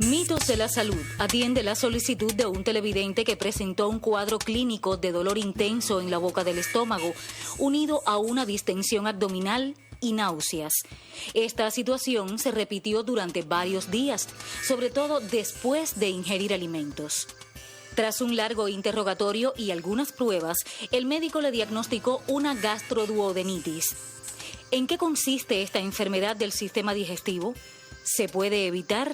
Mitos de la Salud atiende la solicitud de un televidente que presentó un cuadro clínico de dolor intenso en la boca del estómago, unido a una distensión abdominal y náuseas. Esta situación se repitió durante varios días, sobre todo después de ingerir alimentos. Tras un largo interrogatorio y algunas pruebas, el médico le diagnosticó una gastroduodenitis. ¿En qué consiste esta enfermedad del sistema digestivo? ¿Se puede evitar?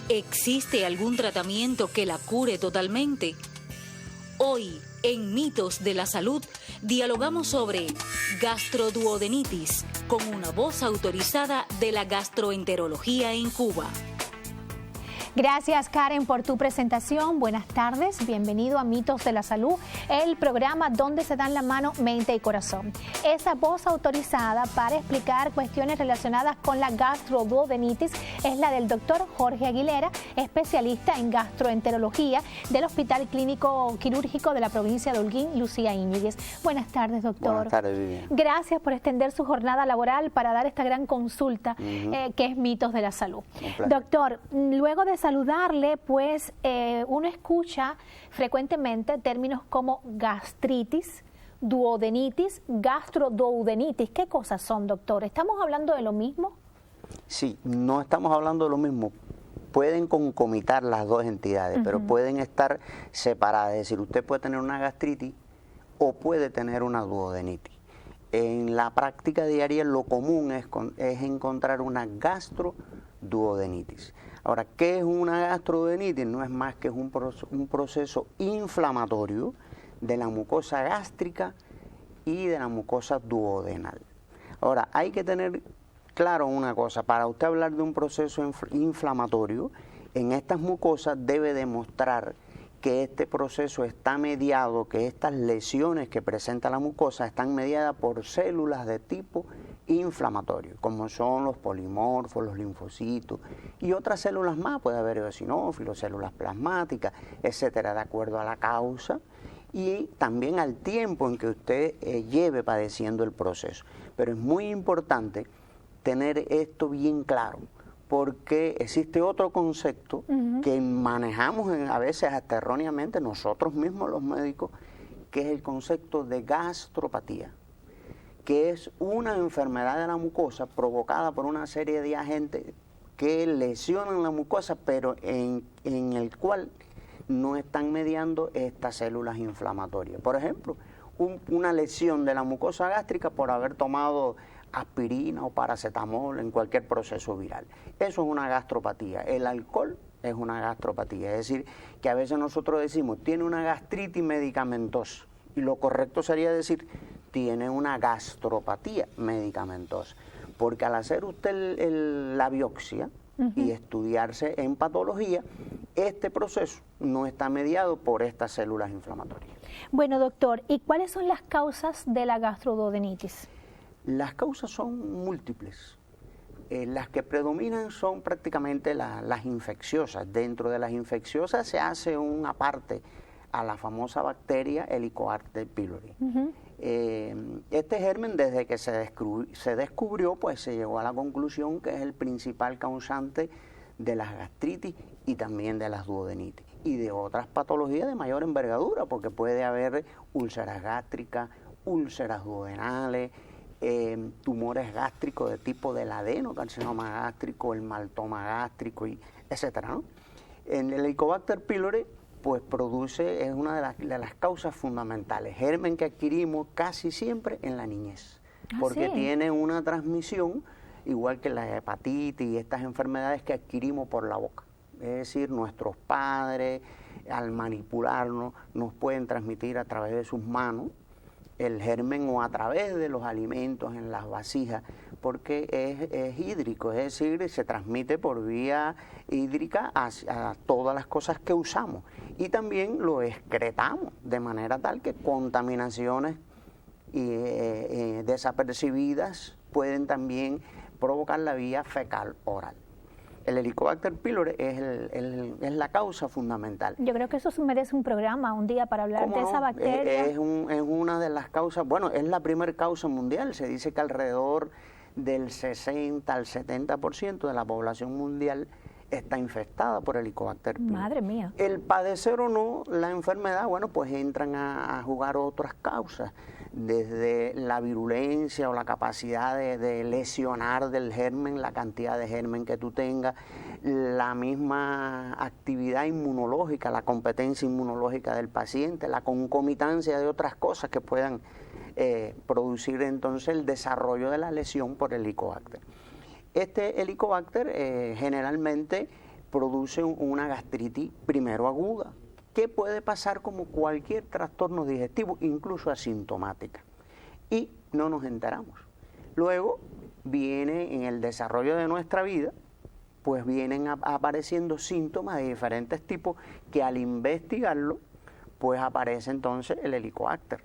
¿Existe algún tratamiento que la cure totalmente? Hoy, en Mitos de la Salud, dialogamos sobre gastroduodenitis con una voz autorizada de la gastroenterología en Cuba. Gracias, Karen, por tu presentación. Buenas tardes, bienvenido a Mitos de la Salud, el programa donde se dan la mano, mente y corazón. Esa voz autorizada para explicar cuestiones relacionadas con la gastroduodenitis es la del doctor Jorge Aguilera, especialista en gastroenterología del Hospital Clínico Quirúrgico de la provincia de Holguín, Lucía Íñiguez. Buenas tardes, doctor. Buenas tardes, Vivian. Gracias por extender su jornada laboral para dar esta gran consulta que es Mitos de la Salud. Doctor, luego de saludarle, pues uno escucha frecuentemente términos como gastritis, duodenitis, gastroduodenitis. ¿Qué cosas son, doctor? ¿Estamos hablando de lo mismo? Sí, no estamos hablando de lo mismo. Pueden concomitar las dos entidades, pero pueden estar separadas. Es decir, usted puede tener una gastritis o puede tener una duodenitis. En la práctica diaria lo común es encontrar una gastroduodenitis. Ahora, ¿qué es una gastroduodenitis? No es más que un proceso inflamatorio de la mucosa gástrica y de la mucosa duodenal. Ahora, hay que tener claro una cosa: para usted hablar de un proceso inflamatorio en estas mucosas debe demostrar que este proceso está mediado, que estas lesiones que presenta la mucosa están mediadas por células de tipo inflamatorio, como son los polimorfos, los linfocitos y otras células más. Puede haber eosinófilos, células plasmáticas, etcétera, de acuerdo a la causa y también al tiempo en que usted lleve padeciendo el proceso. Pero es muy importante tener esto bien claro, porque existe otro concepto que manejamos a veces hasta erróneamente nosotros mismos los médicos, que es el concepto de gastropatía, que es una enfermedad de la mucosa provocada por una serie de agentes que lesionan la mucosa, pero en el cual no están mediando estas células inflamatorias. Por ejemplo, una lesión de la mucosa gástrica por haber tomado aspirina o paracetamol en cualquier proceso viral. Eso es una gastropatía. El alcohol es una gastropatía. Es decir, que a veces nosotros decimos, tiene una gastritis medicamentosa. Y lo correcto sería decir, tiene una gastropatía medicamentosa. Porque al hacer usted la biopsia y estudiarse en patología, este proceso no está mediado por estas células inflamatorias. Bueno, doctor, ¿y cuáles son las causas de la gastroduodenitis? Las causas son múltiples. Las que predominan son prácticamente las infecciosas. Dentro de las infecciosas se hace un aparte a la famosa bacteria Helicobacter pylori. Este germen, desde que se descubrió, pues se llegó a la conclusión que es el principal causante de las gastritis y también de las duodenitis y de otras patologías de mayor envergadura, porque puede haber úlceras gástricas, úlceras duodenales, tumores gástricos de tipo del adenocarcinoma gástrico, el maltoma gástrico, y etcétera, ¿no? En el Helicobacter pylori, pues es una de las causas fundamentales, germen que adquirimos casi siempre en la niñez, porque tiene una transmisión igual que la hepatitis y estas enfermedades que adquirimos por la boca. Es decir, nuestros padres, al manipularnos, nos pueden transmitir a través de sus manos el germen o a través de los alimentos en las vasijas, porque es hídrico, es decir, se transmite por vía hídrica a todas las cosas que usamos y también lo excretamos de manera tal que contaminaciones desapercibidas pueden también provocar la vía fecal oral. El Helicobacter pylori es la causa fundamental. Yo creo que eso merece un programa un día para hablar de esa bacteria. Es una de las causas, bueno, es la primera causa mundial. Se dice que alrededor del 60 al 70% de la población mundial está infestada por Helicobacter pylori. Madre mía. El padecer o no la enfermedad, bueno, pues entran a jugar otras causas, desde la virulencia o la capacidad de lesionar del germen, la cantidad de germen que tú tengas, la misma actividad inmunológica, la competencia inmunológica del paciente, la concomitancia de otras cosas que puedan producir entonces el desarrollo de la lesión por Helicobacter. Este Helicobacter generalmente produce una gastritis primero aguda, que puede pasar como cualquier trastorno digestivo, incluso asintomática, y no nos enteramos. Luego viene en el desarrollo de nuestra vida, pues vienen apareciendo síntomas de diferentes tipos que al investigarlo, pues aparece entonces el Helicobacter,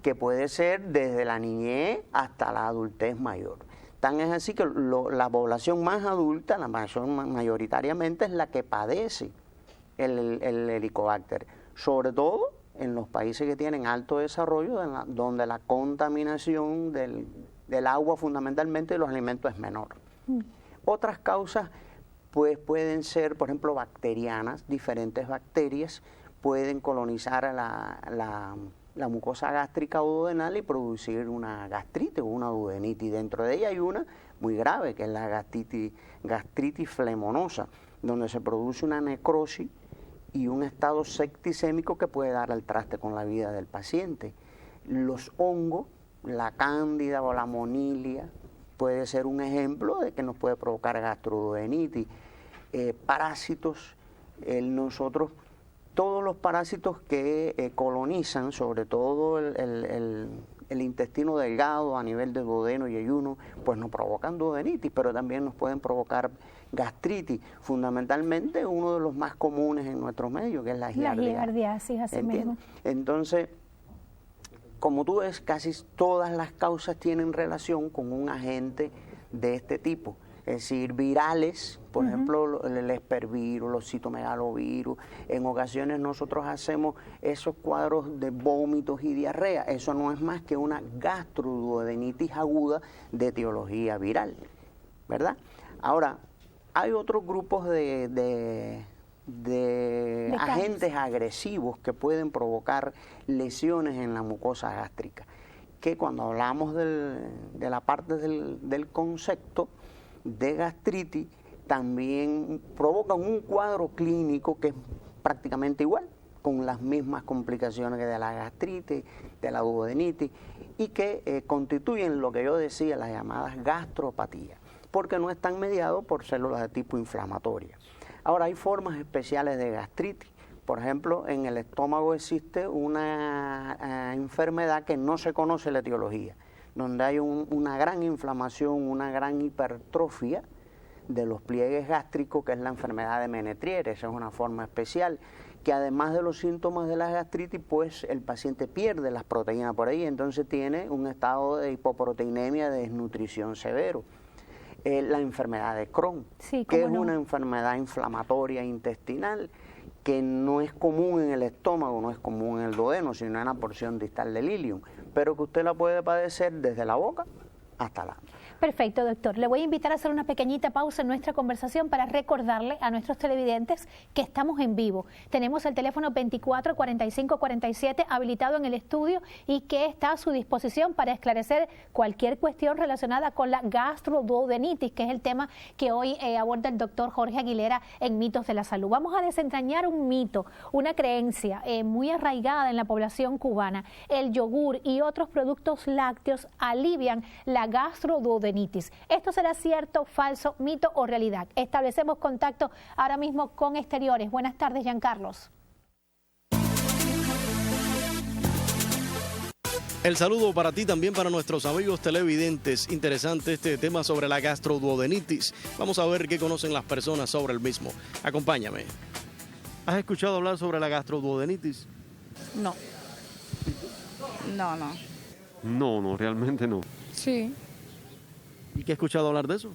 que puede ser desde la niñez hasta la adultez mayor. Tan es así que la población más adulta, mayoritariamente es la que padece el Helicobacter, sobre todo en los países que tienen alto desarrollo, donde la contaminación del agua fundamentalmente de los alimentos es menor. Otras causas pues pueden ser, por ejemplo, bacterianas. Diferentes bacterias pueden colonizar a la mucosa gástrica o duodenal y producir una gastritis o una duodenitis. Dentro de ella hay una muy grave, que es la gastritis flemonosa, donde se produce una necrosis y un estado septicémico que puede dar al traste con la vida del paciente. Los hongos, la cándida o la monilia, puede ser un ejemplo de que nos puede provocar gastroduodenitis. Parásitos, todos los parásitos que colonizan, sobre todo el intestino delgado a nivel de duodeno y ayuno, pues nos provocan duodenitis, pero también nos pueden provocar gastritis. Fundamentalmente uno de los más comunes en nuestro medio, que es la giardia. La giardiasis, así mismo. Entonces, como tú ves, casi todas las causas tienen relación con un agente de este tipo. Es decir, virales, por ejemplo, el espervirus, los citomegalovirus. En ocasiones nosotros hacemos esos cuadros de vómitos y diarrea. Eso no es más que una gastroduodenitis aguda de etiología viral, ¿verdad? Ahora, hay otros grupos de agentes agresivos que pueden provocar lesiones en la mucosa gástrica, que cuando hablamos de la parte del concepto de gastritis, también provocan un cuadro clínico que es prácticamente igual, con las mismas complicaciones que de la gastritis, de la duodenitis, y que constituyen lo que yo decía, las llamadas gastropatías, porque no están mediados por células de tipo inflamatoria. Ahora, hay formas especiales de gastritis. Por ejemplo, en el estómago existe una enfermedad que no se conoce la etiología, donde hay una gran inflamación, una gran hipertrofia de los pliegues gástricos, que es la enfermedad de Menetrier. Esa es una forma especial, que además de los síntomas de la gastritis, pues el paciente pierde las proteínas por ahí, entonces tiene un estado de hipoproteinemia, de desnutrición severo. La enfermedad de Crohn, que es una enfermedad inflamatoria intestinal, que no es común en el estómago, no es común en el duodeno, sino en la porción distal del ilium, pero que usted la puede padecer desde la boca hasta la... Perfecto, doctor. Le voy a invitar a hacer una pequeñita pausa en nuestra conversación para recordarle a nuestros televidentes que estamos en vivo. Tenemos el teléfono 244547 habilitado en el estudio y que está a su disposición para esclarecer cualquier cuestión relacionada con la gastroduodenitis, que es el tema que hoy aborda el doctor Jorge Aguilera en Mitos de la Salud. Vamos a desentrañar un mito, una creencia muy arraigada en la población cubana. El yogur y otros productos lácteos alivian la gastroduodenitis. ¿Esto será cierto, falso, mito o realidad? Establecemos contacto ahora mismo con Exteriores. Buenas tardes, Giancarlos. El saludo para ti, también para nuestros amigos televidentes. Interesante este tema sobre la gastroduodenitis. Vamos a ver qué conocen las personas sobre el mismo. Acompáñame. ¿Has escuchado hablar sobre la gastroduodenitis? No. No, realmente no. Sí. ¿Y qué has escuchado hablar de eso?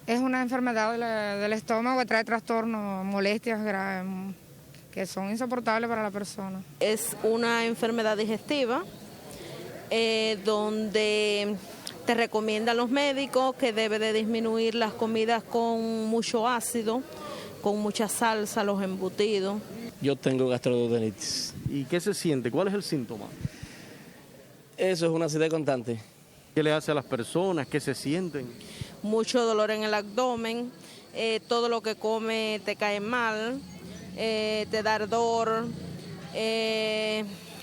Es una enfermedad del estómago que trae trastornos, molestias graves, que son insoportables para la persona. Es una enfermedad digestiva donde te recomiendan los médicos que debe de disminuir las comidas con mucho ácido, con mucha salsa, los embutidos. Yo tengo gastroduodenitis. ¿Y qué se siente? ¿Cuál es el síntoma? Eso es una acidez constante. ¿Qué le hace a las personas? ¿Qué se sienten? Mucho dolor en el abdomen, todo lo que come te cae mal, te da ardor,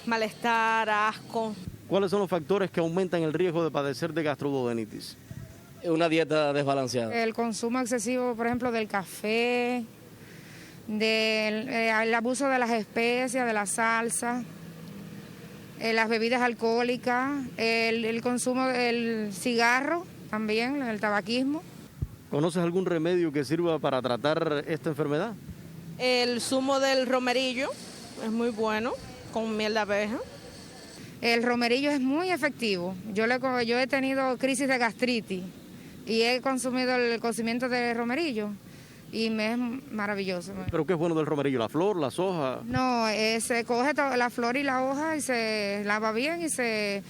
malestar, asco. ¿Cuáles son los factores que aumentan el riesgo de padecer de gastroduodenitis? Una dieta desbalanceada. El consumo excesivo, por ejemplo, del café, el abuso de las especias, de la salsa, las bebidas alcohólicas, el consumo del cigarro también, el tabaquismo. ¿Conoces algún remedio que sirva para tratar esta enfermedad? El zumo del romerillo es muy bueno, con miel de abeja. El romerillo es muy efectivo. Yo he tenido crisis de gastritis y he consumido el cocimiento de romerillo y me es maravilloso. ¿Pero qué es bueno del romerillo? ¿La flor, las hojas? No, se coge la flor y la hoja y se lava bien y se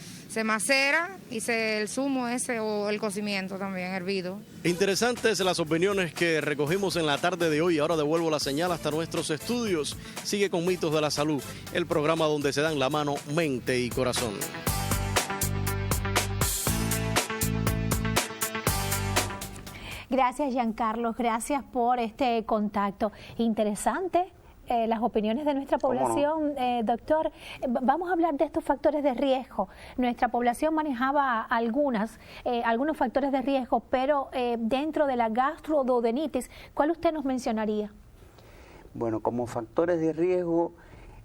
macera y el zumo ese o el cocimiento también hervido. Interesantes las opiniones que recogimos en la tarde de hoy. Ahora devuelvo la señal hasta nuestros estudios. Sigue con Mitos de la Salud, el programa donde se dan la mano mente y corazón. Gracias, Giancarlo, gracias por este contacto. Interesante. Las opiniones de nuestra población, doctor. Vamos a hablar de estos factores de riesgo. Nuestra población manejaba algunos factores de riesgo, pero dentro de la gastroduodenitis, ¿cuál usted nos mencionaría? Bueno, como factores de riesgo,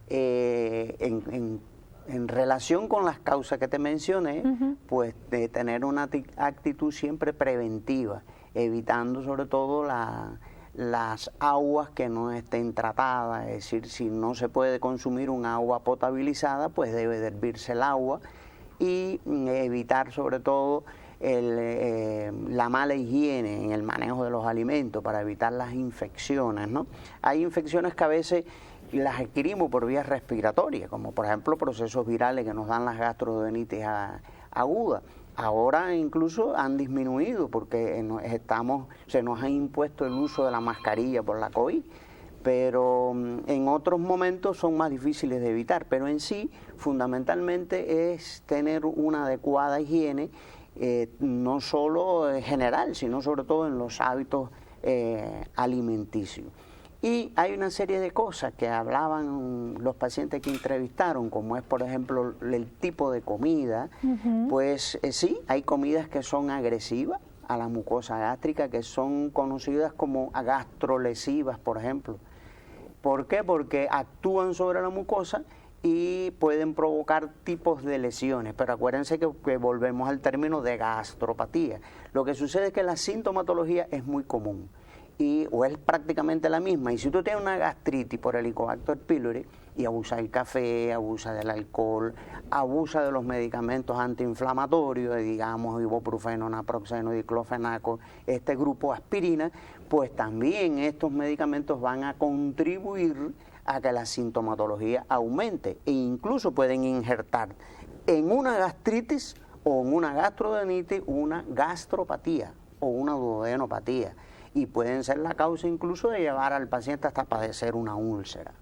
en relación con las causas que te mencioné, pues de tener una actitud siempre preventiva, evitando sobre todo las aguas que no estén tratadas, es decir, si no se puede consumir un agua potabilizada, pues debe de hervirse el agua y evitar sobre todo la mala higiene en el manejo de los alimentos para evitar las infecciones, ¿no? Hay infecciones que a veces las adquirimos por vías respiratorias, como por ejemplo procesos virales que nos dan las gastroduodenitis agudas. Ahora incluso han disminuido porque se nos ha impuesto el uso de la mascarilla por la COVID, pero en otros momentos son más difíciles de evitar. Pero en sí, fundamentalmente es tener una adecuada higiene, no solo en general, sino sobre todo en los hábitos alimenticios. Y hay una serie de cosas que hablaban los pacientes que entrevistaron, como es, por ejemplo, el tipo de comida. Pues sí, hay comidas que son agresivas a la mucosa gástrica, que son conocidas como gastrolesivas, por ejemplo. ¿Por qué? Porque actúan sobre la mucosa y pueden provocar tipos de lesiones. Pero acuérdense que volvemos al término de gastropatía. Lo que sucede es que la sintomatología es muy común. O es prácticamente la misma. Y si tú tienes una gastritis por Helicobacter pylori y abusa del café, abusa del alcohol, abusa de los medicamentos antiinflamatorios, digamos ibuprofeno, naproxeno, diclofenaco, este grupo aspirina, pues también estos medicamentos van a contribuir a que la sintomatología aumente e incluso pueden injertar en una gastritis o en una gastroduodenitis una gastropatía o una duodenopatía. Y pueden ser la causa incluso de llevar al paciente hasta padecer una úlcera.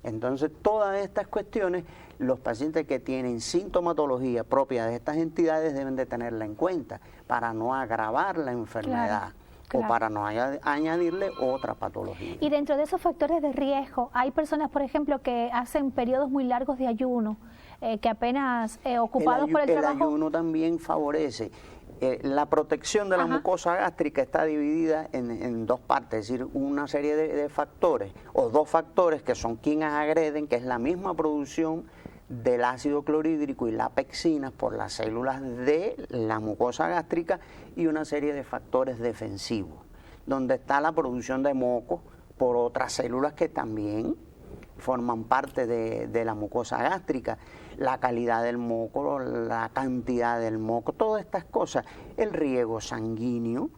Entonces, todas estas cuestiones, los pacientes que tienen sintomatología propia de estas entidades deben de tenerla en cuenta para no agravar la enfermedad o para no añadirle otra patología. Y dentro de esos factores de riesgo, hay personas, por ejemplo, que hacen periodos muy largos de ayuno, que apenas ocupados por el trabajo. El ayuno también favorece. La protección de la mucosa gástrica está dividida en dos partes, es decir, una serie de factores, o dos factores que son quienes agreden, que es la misma producción del ácido clorhídrico y la pectina por las células de la mucosa gástrica, y una serie de factores defensivos, donde está la producción de moco por otras células que también forman parte de la mucosa gástrica, la calidad del moco, la cantidad del moco, todas estas cosas, el riego sanguíneo,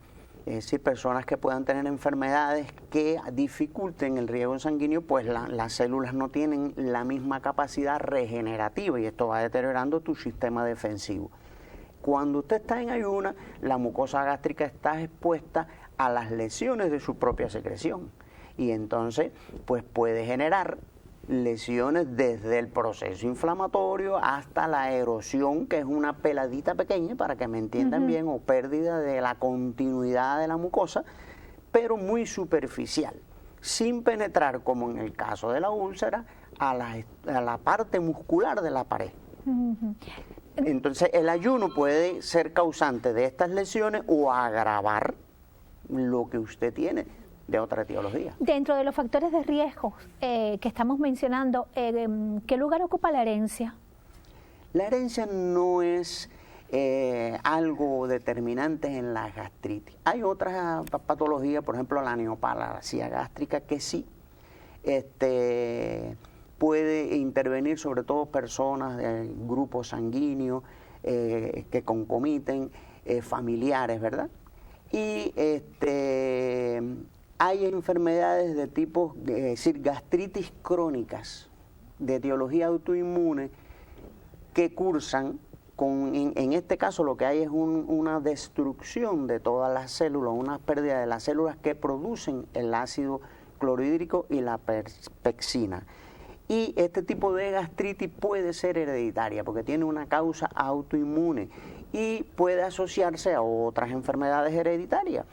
es decir, personas que puedan tener enfermedades que dificulten el riego sanguíneo, pues las células no tienen la misma capacidad regenerativa y esto va deteriorando tu sistema defensivo. Cuando usted está en ayuna, la mucosa gástrica está expuesta a las lesiones de su propia secreción y entonces pues puede generar lesiones desde el proceso inflamatorio hasta la erosión, que es una peladita pequeña, para que me entiendan bien, o pérdida de la continuidad de la mucosa, pero muy superficial, sin penetrar, como en el caso de la úlcera, a la parte muscular de la pared. Entonces el ayuno puede ser causante de estas lesiones o agravar lo que usted tiene de otra etiología. Dentro de los factores de riesgo que estamos mencionando, ¿qué lugar ocupa la herencia? La herencia no es algo determinante en la gastritis. Hay otras patologías, por ejemplo la neoplasia gástrica, que sí puede intervenir, sobre todo personas del grupo sanguíneo que concomiten, familiares, ¿verdad? Y hay enfermedades de tipo, es decir, gastritis crónicas de etiología autoinmune que cursan con, en este caso lo que hay es una destrucción de todas las células, una pérdida de las células que producen el ácido clorhídrico y la pexina. Y este tipo de gastritis puede ser hereditaria porque tiene una causa autoinmune y puede asociarse a otras enfermedades hereditarias,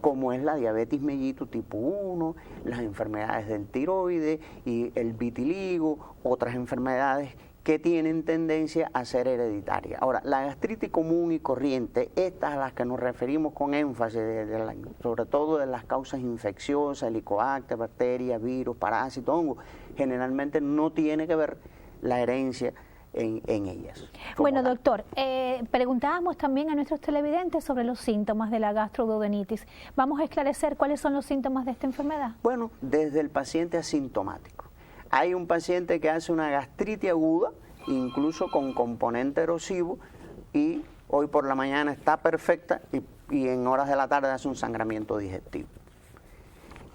como es la diabetes mellitus tipo 1, las enfermedades del tiroides y el vitiligo, otras enfermedades que tienen tendencia a ser hereditarias. Ahora, la gastritis común y corriente, estas a las que nos referimos con énfasis, sobre todo de las causas infecciosas, helicobacter, bacterias, virus, parásitos, hongos, generalmente no tiene que ver la herencia en ellas. Bueno, doctor, preguntábamos también a nuestros televidentes sobre los síntomas de la gastroduodenitis. Vamos a esclarecer cuáles son los síntomas de esta enfermedad. Bueno, desde el paciente asintomático. Hay un paciente que hace una gastritis aguda, incluso con componente erosivo, y hoy por la mañana está perfecta y en horas de la tarde hace un sangramiento digestivo.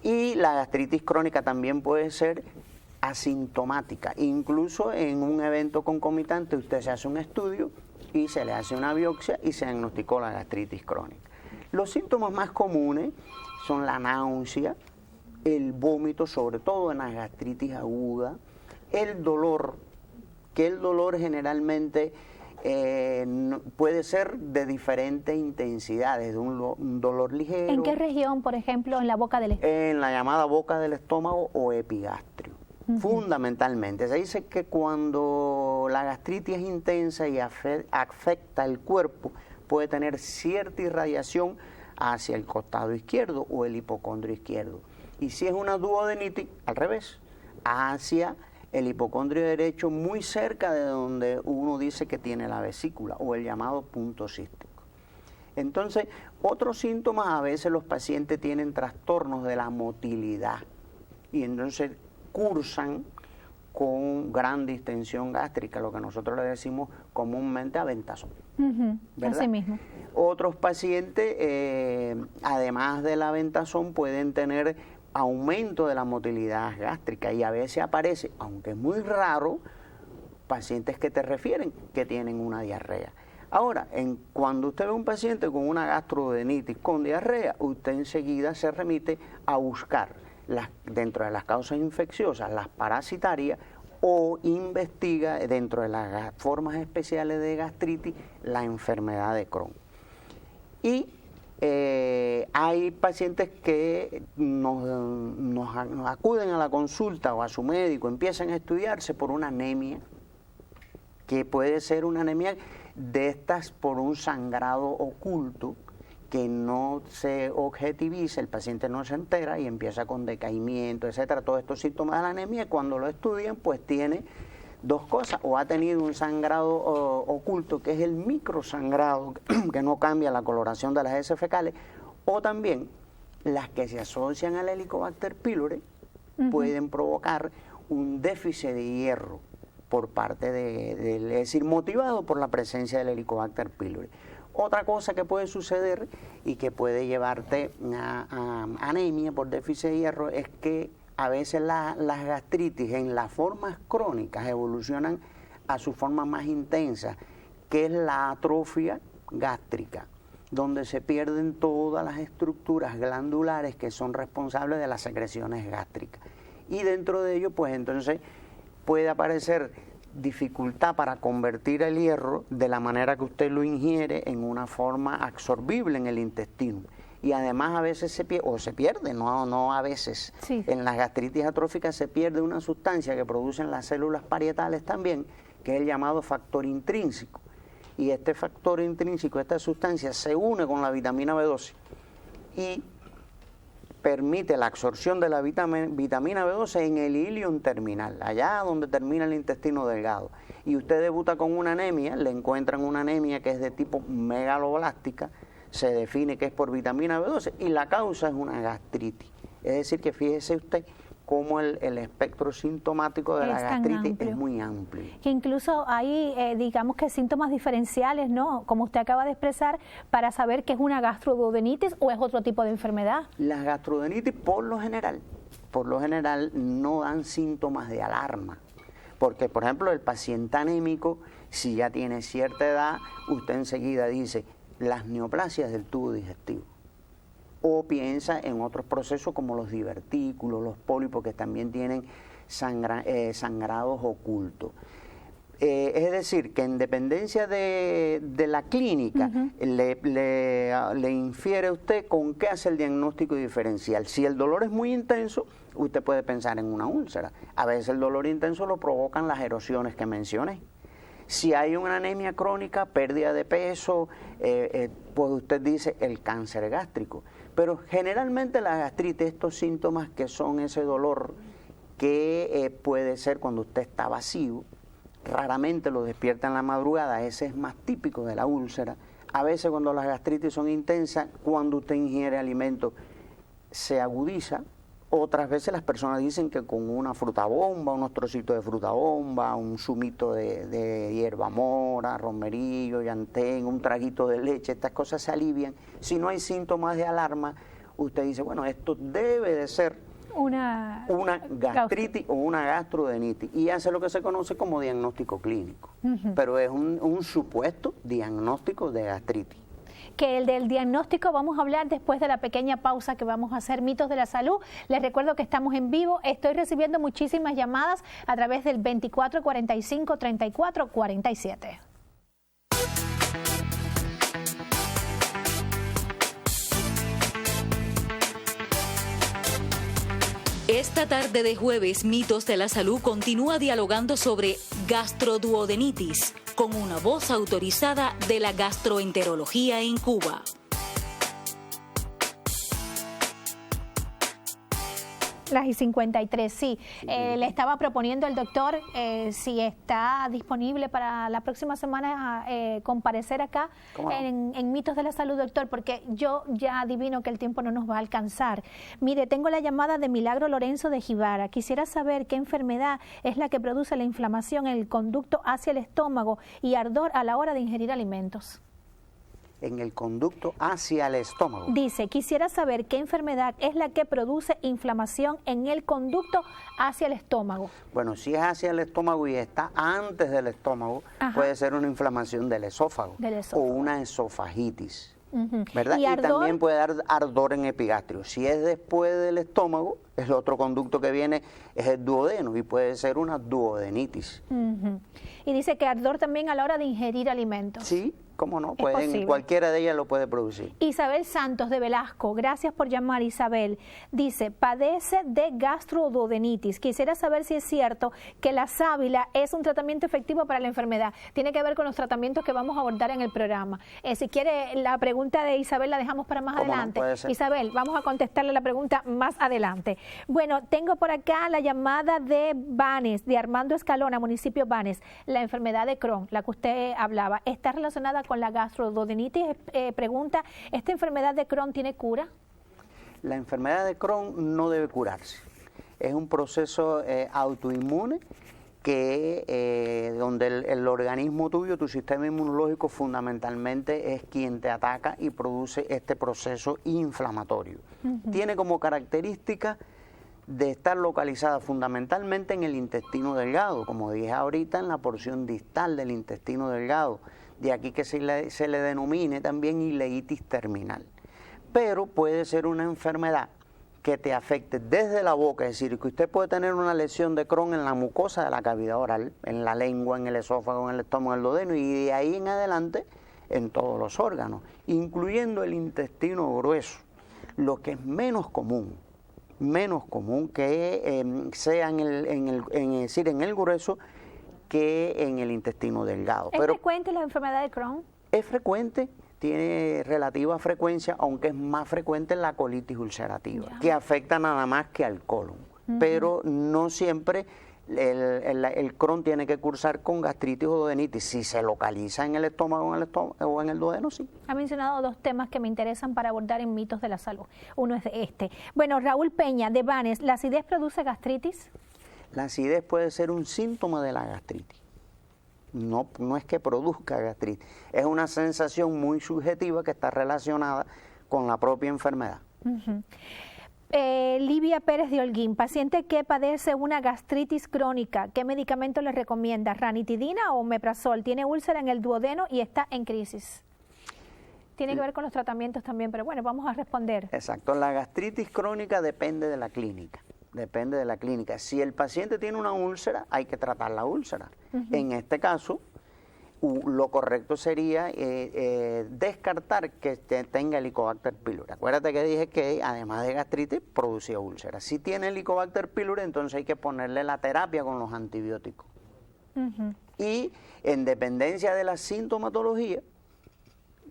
Y la gastritis crónica también puede ser asintomática, incluso en un evento concomitante usted se hace un estudio y se le hace una biopsia y se diagnosticó la gastritis crónica. Los síntomas más comunes son la náusea, el vómito, sobre todo en la gastritis aguda, el dolor, que el dolor generalmente puede ser de diferentes intensidades, de un dolor ligero. ¿En qué región, por ejemplo, en la boca del estómago? En la llamada boca del estómago o epigastrio. Fundamentalmente, se dice que cuando la gastritis es intensa y afecta el cuerpo, puede tener cierta irradiación hacia el costado izquierdo o el hipocondrio izquierdo. Y si es una duodenitis, al revés, hacia el hipocondrio derecho, muy cerca de donde uno dice que tiene la vesícula o el llamado punto cístico. Entonces, otros síntomas, a veces los pacientes tienen trastornos de la motilidad y entonces cursan con gran distensión gástrica, lo que nosotros le decimos comúnmente aventazón. Así mismo. Otros pacientes, además de la aventazón, pueden tener aumento de la motilidad gástrica y a veces aparece, aunque es muy raro, pacientes que te refieren que tienen una diarrea. Ahora, cuando usted ve a un paciente con una gastroduodenitis con diarrea, usted enseguida se remite a buscar dentro de las causas infecciosas, las parasitarias, o investiga dentro de las formas especiales de gastritis la enfermedad de Crohn. Y hay pacientes que nos acuden a la consulta o a su médico, empiezan a estudiarse por una anemia, que puede ser una anemia de estas por un sangrado oculto que no se objetiviza, el paciente no se entera y empieza con decaimiento, etcétera. Todos estos síntomas de la anemia, cuando lo estudian, pues tiene dos cosas: o ha tenido un sangrado oculto, que es el microsangrado, que no cambia la coloración de las heces fecales, o también las que se asocian al Helicobacter pylori pueden provocar un déficit de hierro por parte es decir, motivado por la presencia del Helicobacter pylori. Otra cosa que puede suceder y que puede llevarte a anemia por déficit de hierro es que a veces las gastritis en las formas crónicas evolucionan a su forma más intensa, que es la atrofia gástrica, donde se pierden todas las estructuras glandulares que son responsables de las secreciones gástricas. Y dentro de ello, pues entonces puede aparecer dificultad para convertir el hierro de la manera que usted lo ingiere en una forma absorbible en el intestino. Y además a veces se pierde, no a veces. Sí. En las gastritis atróficas se pierde una sustancia que producen las células parietales también, que es el llamado factor intrínseco. Y este factor intrínseco, esta sustancia, se une con la vitamina B12 y permite la absorción de la vitamina B12 en el ilium terminal, allá donde termina el intestino delgado. Y usted debuta con una anemia, le encuentran una anemia que es de tipo megaloblástica, se define que es por vitamina B12 y la causa es una gastritis. Es decir, que fíjese usted cómo el espectro sintomático de la gastritis es muy amplio. Que incluso hay, digamos que síntomas diferenciales, ¿no? Como usted acaba de expresar, para saber que es una gastroduodenitis o es otro tipo de enfermedad. Las gastroduodenitis por lo general no dan síntomas de alarma. Porque, por ejemplo, el paciente anémico, si ya tiene cierta edad, usted enseguida dice las neoplasias del tubo digestivo. O piensa en otros procesos como los divertículos, los pólipos que también tienen sangrados ocultos. Es decir, que en dependencia de la clínica, le infiere a usted con qué hace el diagnóstico diferencial. Si el dolor es muy intenso, usted puede pensar en una úlcera. A veces el dolor intenso lo provocan las erosiones que mencioné. Si hay una anemia crónica, pérdida de peso, pues usted dice el cáncer gástrico. Pero generalmente la gastritis, estos síntomas que son ese dolor que puede ser cuando usted está vacío, raramente lo despierta en la madrugada, ese es más típico de la úlcera. A veces cuando las gastritis son intensas, cuando usted ingiere alimentos se agudiza. Otras veces las personas dicen que con una fruta bomba, unos trocitos de fruta bomba, un zumito de hierba mora, romerillo, llantén, un traguito de leche, estas cosas se alivian. Si no hay síntomas de alarma, usted dice, bueno, esto debe de ser una gastritis o una gastroduodenitis, y hace lo que se conoce como diagnóstico clínico. Pero es un supuesto diagnóstico de gastritis. Que el del diagnóstico vamos a hablar después de la pequeña pausa que vamos a hacer, Mitos de la Salud. Les recuerdo que estamos en vivo, estoy recibiendo muchísimas llamadas a través del 2445-3447. Esta tarde de jueves, Mitos de la Salud continúa dialogando sobre gastroduodenitis con una voz autorizada de la gastroenterología en Cuba. Las y 53, sí. Le estaba proponiendo al doctor si está disponible para la próxima semana comparecer acá en Mitos de la Salud, doctor, porque yo ya adivino que el tiempo no nos va a alcanzar. Mire, tengo la llamada de Milagro Lorenzo de Jibara. Quisiera saber qué enfermedad es la que produce la inflamación en el conducto hacia el estómago y ardor a la hora de ingerir alimentos. En el conducto hacia el estómago. Dice, quisiera saber qué enfermedad es la que produce inflamación en el conducto hacia el estómago. Bueno, si es hacia el estómago y está antes del estómago, puede ser una inflamación del esófago. O una esofagitis. ¿Verdad? Y también puede dar ardor en epigastrio. Si es después del estómago, el otro conducto que viene es el duodeno y puede ser una duodenitis. Y dice que ardor también a la hora de ingerir alimentos. Sí, cómo no, cualquiera de ellas lo puede producir. Isabel Santos de Velasco, gracias por llamar, Isabel. Dice, padece de gastroduodenitis. Quisiera saber si es cierto que la sábila es un tratamiento efectivo para la enfermedad. Tiene que ver con los tratamientos que vamos a abordar en el programa. Si quiere, la pregunta de Isabel la dejamos para más adelante. No, Isabel, vamos a contestarle la pregunta más adelante. Bueno, tengo por acá la llamada de Banes, de Armando Escalona, municipio Banes. La enfermedad de Crohn, la que usted hablaba, ¿está relacionada con la gastroduodenitis? Pregunta, ¿esta enfermedad de Crohn tiene cura? La enfermedad de Crohn no debe curarse. Es un proceso autoinmune que donde el organismo tuyo, tu sistema inmunológico fundamentalmente es quien te ataca y produce este proceso inflamatorio. Tiene como característica de estar localizada fundamentalmente en el intestino delgado, como dije ahorita, en la porción distal del intestino delgado. De aquí que se le denomine también ileitis terminal. Pero puede ser una enfermedad que te afecte desde la boca, es decir, que usted puede tener una lesión de Crohn en la mucosa de la cavidad oral, en la lengua, en el esófago, en el estómago, en el duodeno, y de ahí en adelante en todos los órganos, incluyendo el intestino grueso, lo que es menos común que sea en el grueso que en el intestino delgado. ¿Es frecuente la enfermedad de Crohn? Es frecuente, tiene relativa frecuencia, aunque es más frecuente en la colitis ulcerativa, que afecta nada más que al colon. Pero no siempre el Crohn tiene que cursar con gastritis o duodenitis. Si se localiza en el estómago o en el duodeno, sí. Ha mencionado dos temas que me interesan para abordar en Mitos de la Salud. Uno es este. Bueno, Raúl Peña, de Banes, ¿la acidez produce gastritis? La acidez puede ser un síntoma de la gastritis. No es que produzca gastritis, es una sensación muy subjetiva que está relacionada con la propia enfermedad. Livia Pérez de Holguín, paciente que padece una gastritis crónica, ¿qué medicamento le recomienda? ¿Ranitidina o omeprazol? Tiene úlcera en el duodeno y está en crisis. Tiene que ver con los tratamientos también, pero bueno, vamos a responder. Exacto, la gastritis crónica depende de la clínica. Depende de la clínica. Si el paciente tiene una úlcera, hay que tratar la úlcera. En este caso, lo correcto sería descartar que tenga Helicobacter pylori. Acuérdate que dije que además de gastritis producía úlcera. Si tiene Helicobacter pylori, entonces hay que ponerle la terapia con los antibióticos. Y en dependencia de la sintomatología,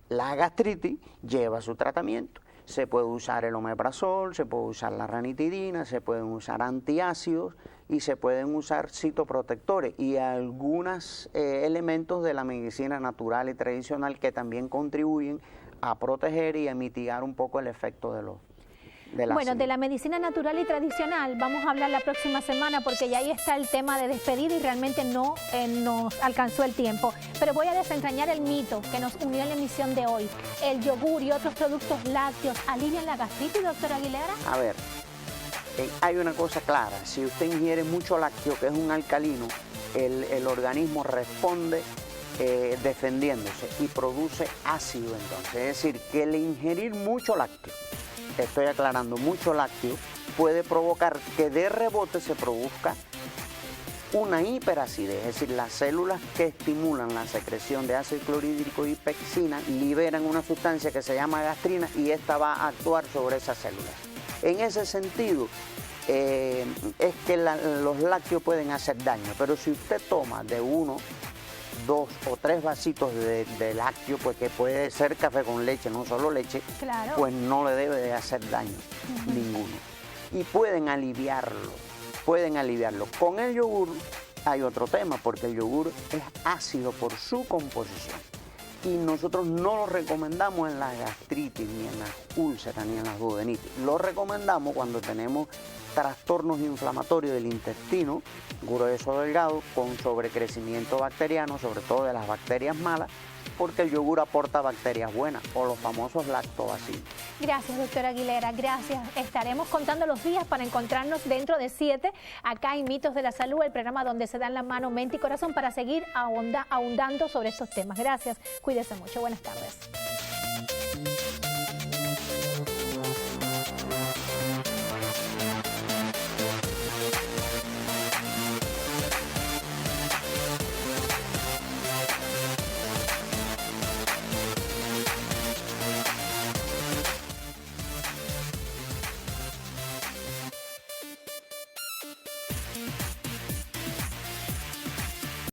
la gastritis lleva su tratamiento. Se puede usar el omeprazol, se puede usar la ranitidina, se pueden usar antiácidos y se pueden usar citoprotectores y algunos elementos de la medicina natural y tradicional que también contribuyen a proteger y a mitigar un poco el efecto de la Bueno, de la medicina natural y tradicional vamos a hablar la próxima semana porque ya ahí está el tema de despedida y realmente no nos alcanzó el tiempo. Pero voy a desentrañar el mito que nos unió en la emisión de hoy. ¿El yogur y otros productos lácteos alivian la gastritis, doctora Aguilera? A ver, hay una cosa clara. Si usted ingiere mucho lácteo, que es un alcalino, el organismo responde defendiéndose y produce ácido entonces. Es decir, que el ingerir mucho lácteo, estoy aclarando, mucho lácteo, puede provocar que de rebote se produzca una hiperacidez, es decir, las células que estimulan la secreción de ácido clorhídrico y pectina liberan una sustancia que se llama gastrina y esta va a actuar sobre esas células. En ese sentido, es que los lácteos pueden hacer daño, pero si usted toma de 1, 2 o 3 vasitos de lácteo, pues que puede ser café con leche, no solo leche, claro, pues no le debe de hacer daño ninguno. Y pueden aliviarlo. Con el yogur hay otro tema, porque el yogur es ácido por su composición. Y nosotros no lo recomendamos en la gastritis, ni en las úlceras, ni en las duodenitis. Lo recomendamos cuando tenemos trastornos inflamatorios del intestino grueso delgado con sobrecrecimiento bacteriano, sobre todo de las bacterias malas, porque el yogur aporta bacterias buenas o los famosos lactobacilos. Gracias, doctora Aguilera, gracias. Estaremos contando los días para encontrarnos dentro de 7 acá en Mitos de la Salud, el programa donde se dan la mano, mente y corazón para seguir ahondando sobre estos temas. Gracias, cuídese mucho, buenas tardes.